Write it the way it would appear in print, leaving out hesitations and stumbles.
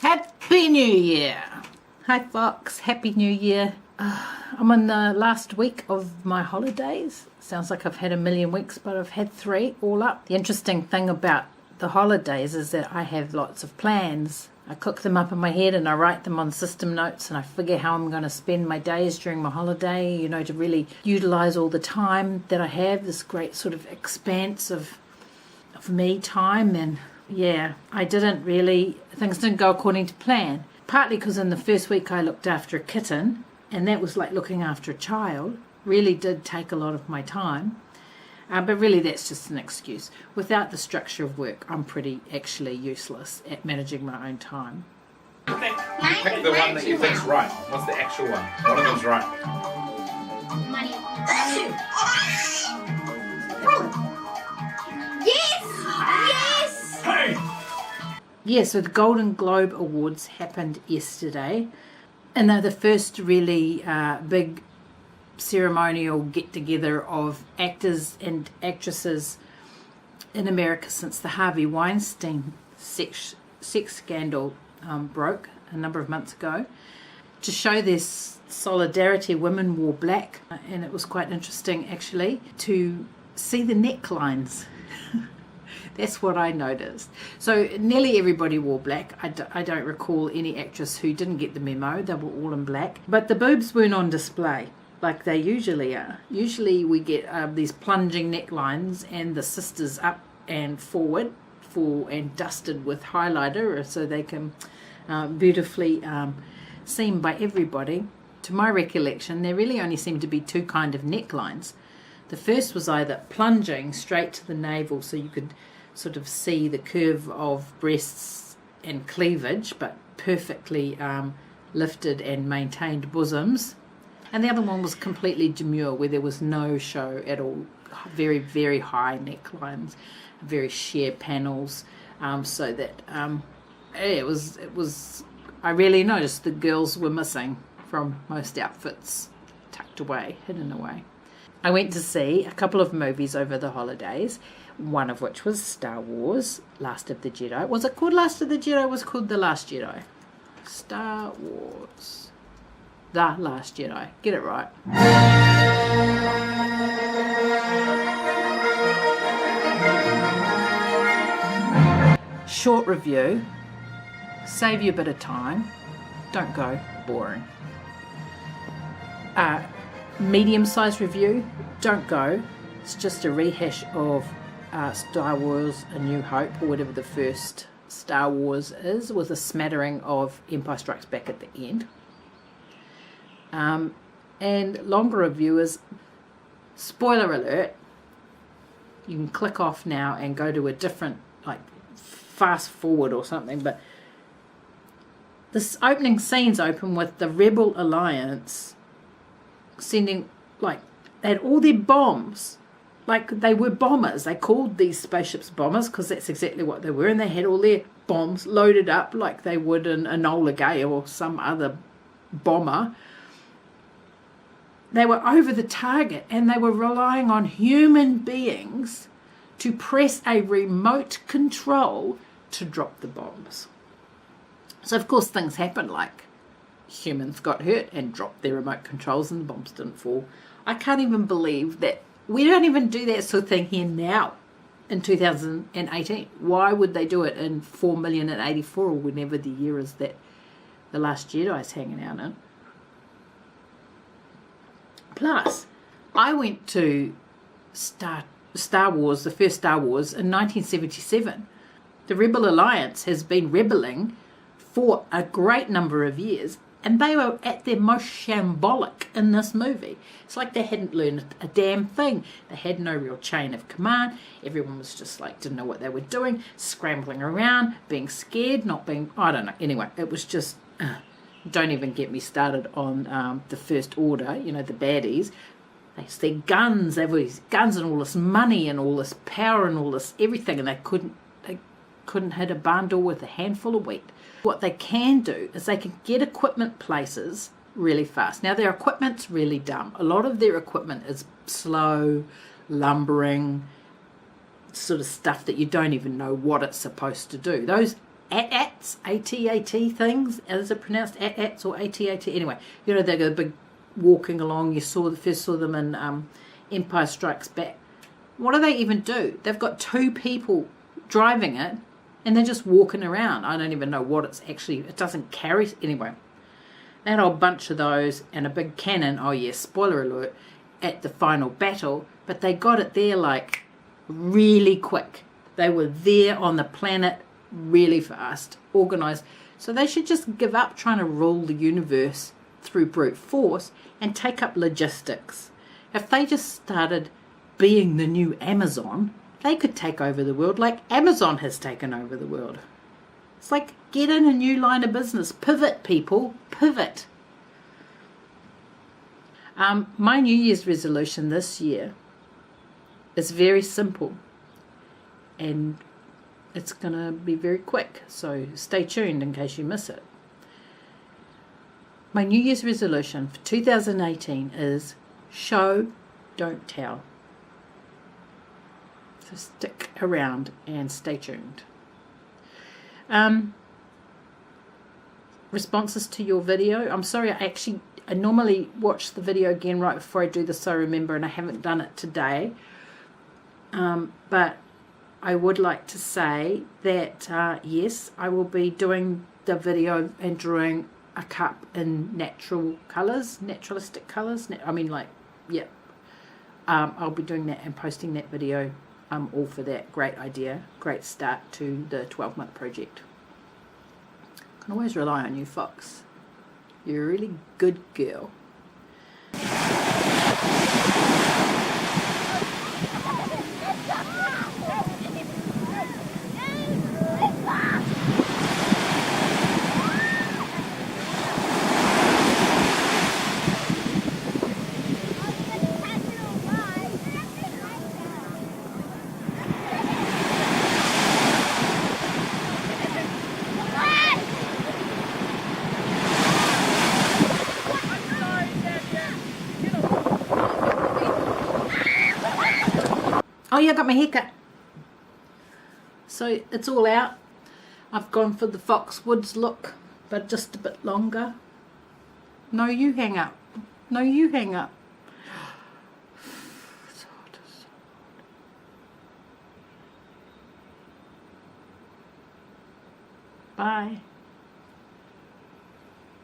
Happy New Year! Hi Fox, Happy New Year. I'm in the last week of my holidays. Sounds like I've had a million weeks, but I've had 3 all up. The interesting thing about the holidays is that I have lots of plans. I cook them up in my head and I write them on system notes, and I figure how I'm going to spend my days during my holiday, you know, to really utilize all the time that I have, this great sort of expanse of me time. And yeah, things didn't go according to plan. Partly because in the first week I looked after a kitten, and that was like looking after a child. Really did take a lot of my time. But really that's just an excuse. Without the structure of work, I'm pretty actually useless at managing my own time. You pick the one that you think's right. What's the actual one? One of them's right. Money. Yes! Yes! Hey! Yeah, so the Golden Globe Awards happened yesterday, and they're the first really big ceremonial get-together of actors and actresses in America since the Harvey Weinstein sex scandal broke a number of months ago. To show this solidarity, women wore black, and it was quite interesting actually to see the necklines. That's what I noticed. So nearly everybody wore black. I don't recall any actress who didn't get the memo. They were all in black. But the boobs weren't on display like they usually are. Usually we get these plunging necklines and the sisters up and forward and dusted with highlighter so they can beautifully seen by everybody. To my recollection, there really only seemed to be 2 kind of necklines. The first was either plunging straight to the navel so you could sort of see the curve of breasts and cleavage, but perfectly lifted and maintained bosoms. And the other one was completely demure, where there was no show at all. Very, very high necklines, very sheer panels, so that it was. I really noticed the girls were missing from most outfits, tucked away, hidden away. I went to see a couple of movies over the holidays, one of which was Star Wars, Last of the Jedi. Was it called Last of the Jedi? It was called The Last Jedi. Star Wars. The Last Jedi. Get it right. Short review. Save you a bit of time. Don't go boring. Medium-sized review. Don't go. It's just a rehash of Star Wars A New Hope, or whatever the first Star Wars is, with a smattering of Empire Strikes Back at the end. And longer reviewers, spoiler alert, you can click off now and go to a different, like, fast forward or something, but this opening scenes open with the Rebel Alliance sending, like, they had all their bombs, like they were bombers. They called these spaceships bombers because that's exactly what they were, and they had all their bombs loaded up like they would in Enola Gay or some other bomber. They were over the target, and they were relying on human beings to press a remote control to drop the bombs. So of course things happened, like humans got hurt and dropped their remote controls and the bombs didn't fall. I can't even believe that we don't even do that sort of thing here now in 2018. Why would they do it in 4,084,000 or whenever the year is that The Last Jedi is hanging out in? Plus, I went to Star Wars, the first Star Wars, in 1977. The Rebel Alliance has been rebelling for a great number of years, and they were at their most shambolic in this movie. It's like they hadn't learned a damn thing. They had no real chain of command. Everyone was just like, didn't know what they were doing, scrambling around, being scared, not being, I don't know. Anyway, it was just, don't even get me started on the First Order, you know, the baddies. They used their guns, they were guns and all this money and all this power and all this everything, and they couldn't hit a barn door with a handful of wheat. What they can do is they can get equipment places really fast. Now, their equipment's really dumb. A lot of their equipment is slow, lumbering, sort of stuff that you don't even know what it's supposed to do. Those AT-ATs, AT-AT things. Is it pronounced AT-ATs or AT-AT? Anyway, you know, they go big walking along. You first saw them in Empire Strikes Back. What do they even do? They've got 2 people driving it, and they're just walking around. I don't even know what it's actually. It doesn't carry anyway. They had a whole bunch of those and a big cannon. Oh yes, spoiler alert, at the final battle. But they got it there like really quick. They were there on the planet really fast, organized. So they should just give up trying to rule the universe through brute force and take up logistics. If they just started being the new Amazon, they could take over the world like Amazon has taken over the world. It's like, get in a new line of business. Pivot, people. Pivot. My New Year's resolution this year is very simple. And it's going to be very quick. So stay tuned in case you miss it. My New Year's resolution for 2018 is show, don't tell. So stick around and stay tuned. Responses to your video. I'm sorry, I normally watch the video again right before I do this, so I remember, and I haven't done it today. But I would like to say that yes, I will be doing the video and drawing a cup in natural colours, naturalistic colours. I'll be doing that and posting that video. I'm all for that. Great idea. Great start to the 12-month project. Can always rely on you, Fox. You're a really good girl. Oh yeah, I got my haircut. So it's all out. I've gone for the Foxwoods look, but just a bit longer. No, you hang up. No, you hang up. Bye.